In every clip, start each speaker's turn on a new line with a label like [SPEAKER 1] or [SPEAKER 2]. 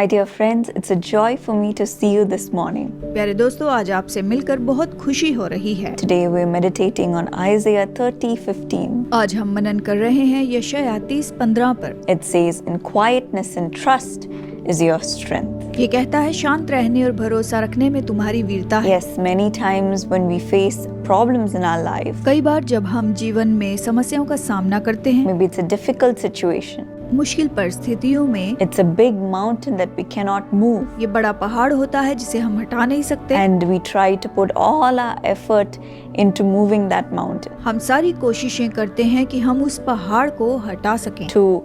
[SPEAKER 1] My dear friends, it's a joy for me to see you this morning.
[SPEAKER 2] प्यारे दोस्तों, आज आपसे मिलकर बहुत खुशी हो रही है।
[SPEAKER 1] Today we're meditating on Isaiah 30:15.
[SPEAKER 2] आज हम मनन कर रहे हैं यशायाह 30:15 पर।
[SPEAKER 1] It says, "In quietness and trust is your strength."
[SPEAKER 2] ये कहता है, शांत रहने और भरोसा रखने में तुम्हारी वीरता है।
[SPEAKER 1] Yes, many times when we face problems in our life,
[SPEAKER 2] कई बार जब हम जीवन में समस्याओं का सामना करते हैं,
[SPEAKER 1] maybe it's a difficult situation,
[SPEAKER 2] मुश्किल परिस्थितियों में,
[SPEAKER 1] it's a big mountain that we cannot move,
[SPEAKER 2] ये बड़ा पहाड़ होता है जिसे हम हटा नहीं सकते,
[SPEAKER 1] and we try to put all our effort into moving that mountain,
[SPEAKER 2] हम सारी कोशिशें करते हैं कि हम उस पहाड़ को हटा सकें,
[SPEAKER 1] to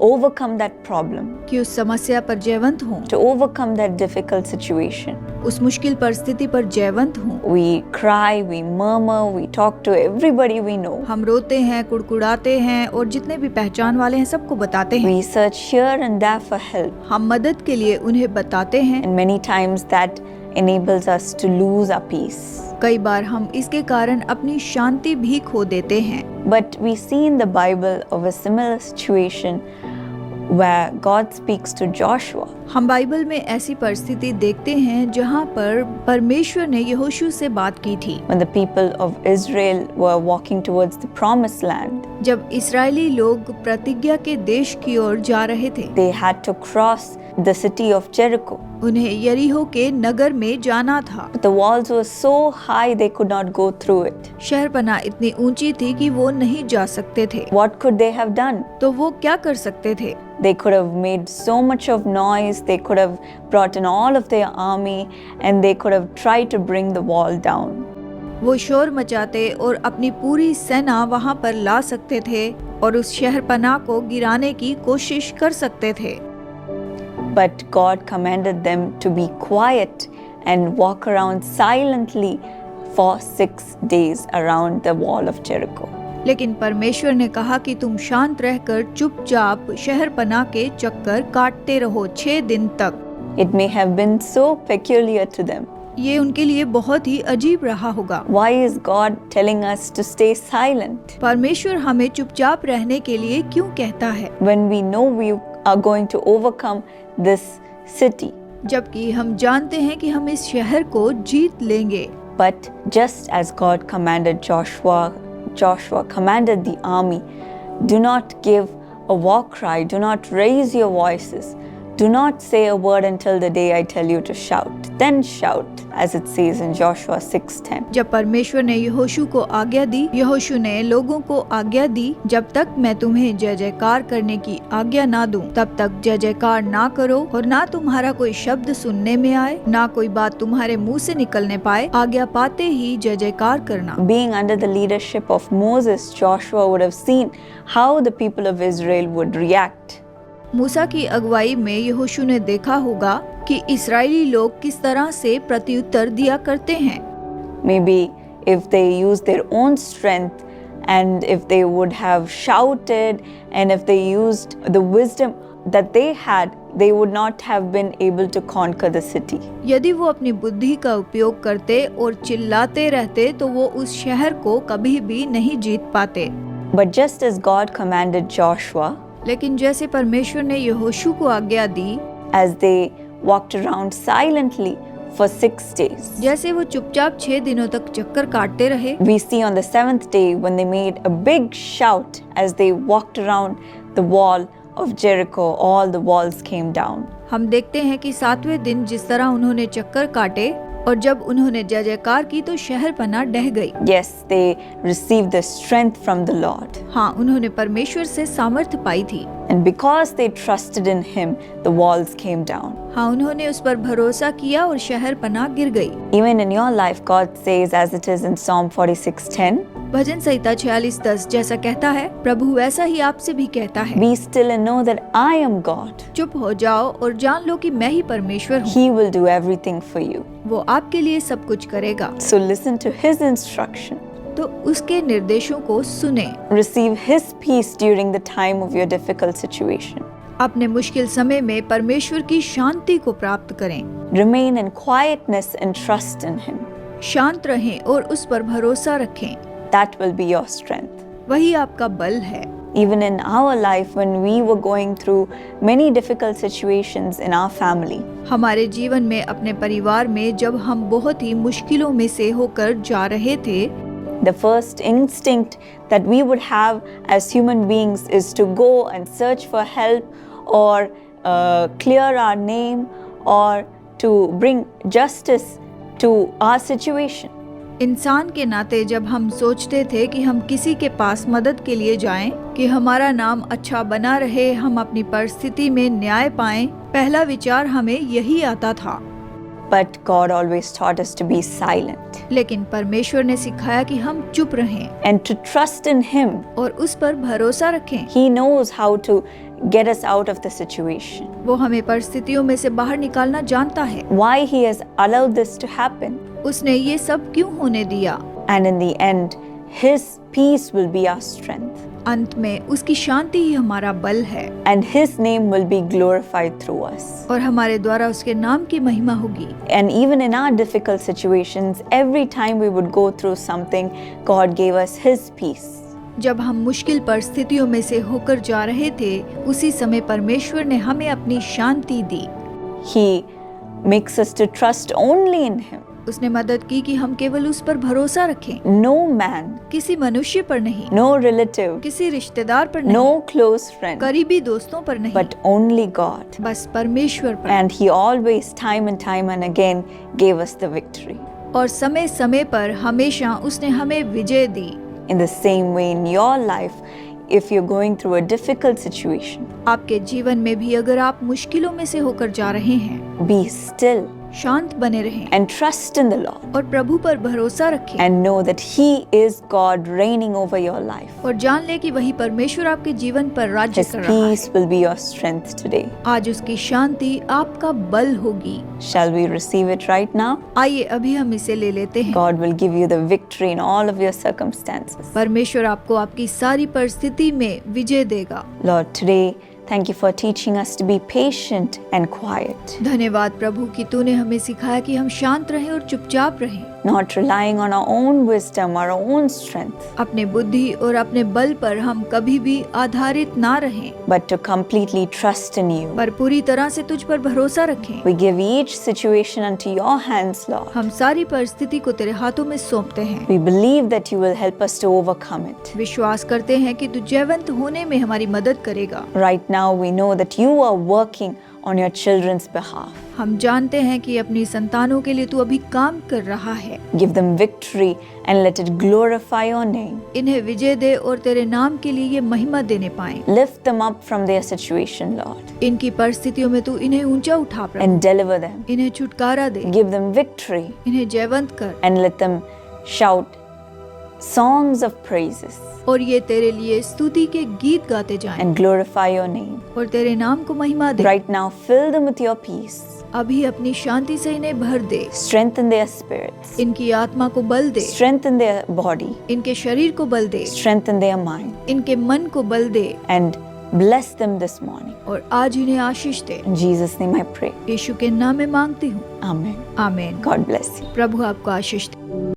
[SPEAKER 1] overcome that problem,
[SPEAKER 2] कि उस समस्या पर जयवंत हों,
[SPEAKER 1] to overcome that difficult situation.
[SPEAKER 2] उस मुश्किल परिस्थिति पर जयवंत हों।
[SPEAKER 1] We cry, we murmur, we talk to everybody we know.
[SPEAKER 2] हम रोते हैं, कुड़कुड़ाते हैं और जितने भी पहचान वाले हैं सबको बताते हैं।
[SPEAKER 1] We search here and there for help.
[SPEAKER 2] हम मदद के लिए उन्हें बताते हैं।
[SPEAKER 1] And many times that enables us to lose our peace.
[SPEAKER 2] कई बार हम इसके कारण अपनी शांति भी खो देते हैं।
[SPEAKER 1] But we see in the Bible of a similar situation where God speaks to Joshua.
[SPEAKER 2] हम बाइबल में ऐसी परिस्थिति देखते हैं जहाँ पर परमेश्वर ने यहोशू से बात की थी।
[SPEAKER 1] When the people of Israel were walking towards the promised land,
[SPEAKER 2] जब इस्राएली लोग प्रतिज्ञा के देश की ओर जा रहे थे,
[SPEAKER 1] they had to cross the city of Jericho.
[SPEAKER 2] उन्हें यरीहो के नगर में जाना था।
[SPEAKER 1] But the walls were so high they could not go through it.
[SPEAKER 2] शहरपनाह इतनी ऊंची थी कि वो नहीं जा सकते थे।
[SPEAKER 1] What could they have done?
[SPEAKER 2] तो वो क्या कर सकते थे?
[SPEAKER 1] They could have made so much of noise, they could have brought in all of their army, and they could have tried to bring the wall down.
[SPEAKER 2] वो शोर मचाते और अपनी पूरी सेना वहाँ पर ला सकते थे और उस शहरपनाह को गिराने की कोशिश कर सकते थे।
[SPEAKER 1] But God commanded them to be quiet and walk around silently for 6 days around the wall of Jericho.
[SPEAKER 2] लेकिन परमेश्वर ने कहा कि तुम शांत रहकर चुपचाप शहरपनाह के चक्कर काटते रहो 6 दिन तक।
[SPEAKER 1] It may have been so peculiar to them.
[SPEAKER 2] ये उनके लिए बहुत ही अजीब रहा होगा।
[SPEAKER 1] Why is God telling us to stay silent
[SPEAKER 2] परमेश्वर हमें चुपचाप रहने के लिए क्यों कहता है,
[SPEAKER 1] when we know we are going to overcome this city?
[SPEAKER 2] जबकि हम जानते हैं कि हम इस शहर को जीत लेंगे।
[SPEAKER 1] But just as God commanded Joshua commanded the army, do not give a war cry, do not raise your voices, do not say a word until the day I tell you to shout. Then shout, as it says in Joshua 6:10.
[SPEAKER 2] जब परमेश्वर ने यहोशू को आज्ञा दी, यहोशू ने लोगों को आज्ञा दी, जब तक मैं तुम्हें जय जयकार करने की आज्ञा ना दूं, तब तक जय जयकार ना करो और ना तुम्हारा कोई शब्द सुनने में आए, ना कोई बात तुम्हारे मुंह से निकलने पाए, आज्ञा पाते ही जय जयकार करना।
[SPEAKER 1] Being under the leadership of Moses, Joshua would have seen how the people of Israel would react.
[SPEAKER 2] मूसा की अगुवाई में यहोशू ने देखा होगा कि इस्राएली लोग किस तरह से प्रत्युत्तर दिया करते हैं।
[SPEAKER 1] Maybe if they used their own strength and if they would have shouted and if they used the wisdom that they had, they would not have been able to conquer the city.
[SPEAKER 2] यदि वो अपनी बुद्धि का उपयोग करते और चिल्लाते रहते तो वो उस शहर को कभी भी नहीं जीत पाते।
[SPEAKER 1] But just as God commanded Joshua,
[SPEAKER 2] लेकिन जैसे परमेश्वर ने यहोशू को आज्ञा दी,
[SPEAKER 1] as they walked around silently for 6 days,
[SPEAKER 2] जैसे वो चुपचाप 6 दिनों तक चक्कर काटते रहे,
[SPEAKER 1] we see on the 7th day when they made a big shout as they walked around the wall of Jericho, all the walls came down.
[SPEAKER 2] हम देखते हैं कि 7वें दिन जिस तरह उन्होंने चक्कर काटे और जब उन्होंने जय जयकार की तो शहरपनाह ढह गई।
[SPEAKER 1] Yes, they received the strength from the Lord.
[SPEAKER 2] हाँ, उन्होंने परमेश्वर से सामर्थ्य पाई थी।
[SPEAKER 1] And because they trusted in Him, the walls came down.
[SPEAKER 2] हाँ, उन्होंने उस पर भरोसा किया और शहरपनाह गिर गई।
[SPEAKER 1] Even in your life, God says, as it is in Psalm 46:10,
[SPEAKER 2] भजन संहिता 46:10 जैसा कहता है, प्रभु वैसा ही आपसे भी कहता है,
[SPEAKER 1] be still and know that I am God.
[SPEAKER 2] चुप हो जाओ और जान लो कि मैं ही परमेश्वर हूँ।
[SPEAKER 1] He will do everything for you.
[SPEAKER 2] वो आपके लिए सब कुछ करेगा।
[SPEAKER 1] So listen to His instruction.
[SPEAKER 2] तो उसके निर्देशों को सुने।
[SPEAKER 1] Receive His peace during the time of your difficult situation.
[SPEAKER 2] अपने मुश्किल समय में परमेश्वर की शांति को प्राप्त करें।
[SPEAKER 1] Remain in quietness and trust in Him.
[SPEAKER 2] शांत रहें और उस पर भरोसा रखें।
[SPEAKER 1] That will be your strength.
[SPEAKER 2] वही आपका बल है।
[SPEAKER 1] Even in our life, when we were going through many difficult situations in our family,
[SPEAKER 2] हमारे जीवन में, अपने परिवार में जब हम बहुत ही मुश्किलों में से होकर जा रहे थे,
[SPEAKER 1] the first instinct that we would have as human beings is to go and search for help or clear our name or to bring justice to our situation.
[SPEAKER 2] इंसान के नाते जब हम सोचते थे कि हम किसी के पास मदद के लिए जाएं, कि हमारा नाम अच्छा बना रहे, हम अपनी परिस्थिति में न्याय पाएं, पहला विचार हमें यही आता था।
[SPEAKER 1] But God always taught us to be silent
[SPEAKER 2] लेकिन परमेश्वर ने सिखाया कि हम चुप रहें
[SPEAKER 1] and to trust in Him.
[SPEAKER 2] और उस पर भरोसा रखें।
[SPEAKER 1] He knows how to get us out of the situation.
[SPEAKER 2] वो हमें परिस्थितियों में से बाहर निकालना जानता है।
[SPEAKER 1] Why He has allowed this to happen.
[SPEAKER 2] उसने ये सब क्यों होने दिया?
[SPEAKER 1] And in the end, His peace will be our strength.
[SPEAKER 2] अंत में उसकी शांति ही हमारा बल है
[SPEAKER 1] And His name will be glorified through us.
[SPEAKER 2] और हमारे द्वारा उसके नाम की महिमा होगी।
[SPEAKER 1] And even in our difficult situations, every time we would go through something, God gave us His peace.
[SPEAKER 2] जब हम मुश्किल परिस्थितियों में से होकर जा रहे थे, उसी समय परमेश्वर ने हमें अपनी शांति दी।
[SPEAKER 1] He makes us to trust only in Him.
[SPEAKER 2] उसने मदद की कि हम केवल उस पर भरोसा रखें,
[SPEAKER 1] No man,
[SPEAKER 2] किसी मनुष्य पर नहीं,
[SPEAKER 1] no relative,
[SPEAKER 2] किसी रिश्तेदार पर नहीं,
[SPEAKER 1] no close friend,
[SPEAKER 2] करीबी दोस्तों पर नहीं,
[SPEAKER 1] but only God.
[SPEAKER 2] बस परमेश्वर पर।
[SPEAKER 1] And He always, time and again, gave us the victory.
[SPEAKER 2] और समय समय पर हमेशा उसने हमें विजय दी।
[SPEAKER 1] In the same way, in your life, if you're going through a difficult situation,
[SPEAKER 2] आपके जीवन में भी अगर आप मुश्किलों में से होकर जा रहे हैं,
[SPEAKER 1] be still
[SPEAKER 2] शांत बने रहें
[SPEAKER 1] and trust in the Lord
[SPEAKER 2] और प्रभु पर भरोसा रखें
[SPEAKER 1] and know that He is God reigning over your life.
[SPEAKER 2] और जान ले कि वही परमेश्वर आपके जीवन पर राज्य
[SPEAKER 1] His
[SPEAKER 2] कर रहा है।
[SPEAKER 1] peace will be your strength today.
[SPEAKER 2] आज उसकी शांति आपका बल होगी।
[SPEAKER 1] Shall we receive it right now?
[SPEAKER 2] आइए अभी हम इसे ले लेते हैं।
[SPEAKER 1] God will give you the victory in all of your circumstances.
[SPEAKER 2] परमेश्वर आपको आपकी सारी परिस्थिति में विजय देगा।
[SPEAKER 1] Lord, today, thank you for teaching us to be patient and quiet,
[SPEAKER 2] धन्यवाद प्रभु कि तूने हमें सिखाया कि हम शांत रहें और चुपचाप रहें,
[SPEAKER 1] not relying on our own wisdom, our own strength,
[SPEAKER 2] अपने बुद्धि और अपने बल पर हम कभी भी आधारित ना रहें,
[SPEAKER 1] but to completely trust in you.
[SPEAKER 2] पर पूरी तरह से तुझ पर भरोसा रखें।
[SPEAKER 1] We give each situation unto your hands, Lord.
[SPEAKER 2] हम सारी परिस्थिति को तेरे हाथों में सौंपते हैं।
[SPEAKER 1] We believe that you will help us to overcome it.
[SPEAKER 2] विश्वास करते हैं कि तू जयवंत होने में हमारी मदद करेगा।
[SPEAKER 1] Right now, we know that you are working on your children's behalf.
[SPEAKER 2] हम जानते हैं कि अपनी संतानों के लिए तू अभी काम कर रहा है।
[SPEAKER 1] Give them victory and let it glorify your name.
[SPEAKER 2] इन्हें विजय दे और तेरे नाम के लिए ये महिमा देने पाएं।
[SPEAKER 1] Lift them up from their situation, Lord,
[SPEAKER 2] इनकी परिस्थितियों में तू इन्हें ऊंचा उठा प्रभु,
[SPEAKER 1] and deliver them.
[SPEAKER 2] इन्हें छुटकारा दे,
[SPEAKER 1] Give them victory
[SPEAKER 2] इन्हें जयवंत कर
[SPEAKER 1] and let them shout songs of praises
[SPEAKER 2] और ये तेरे लिए स्तुति के गीत गाते जाएं
[SPEAKER 1] and glorify your name.
[SPEAKER 2] और तेरे नाम को महिमा दे।
[SPEAKER 1] Right now, fill them with your peace.
[SPEAKER 2] अभी अपनी शांति से इन्हें भर दे,
[SPEAKER 1] Strengthen their spirits.
[SPEAKER 2] इनकी आत्मा को बल दे,
[SPEAKER 1] Strengthen their body.
[SPEAKER 2] इनके शरीर को बल दे,
[SPEAKER 1] Strengthen their mind.
[SPEAKER 2] इनके मन को बल दे
[SPEAKER 1] And bless them this morning.
[SPEAKER 2] और आज इन्हें आशीष दे।
[SPEAKER 1] In Jesus' name I pray.
[SPEAKER 2] यीशु के नाम में मांगती हूँ,
[SPEAKER 1] Amen.
[SPEAKER 2] आमीन।
[SPEAKER 1] God bless you.
[SPEAKER 2] प्रभु आपको आशीष दे।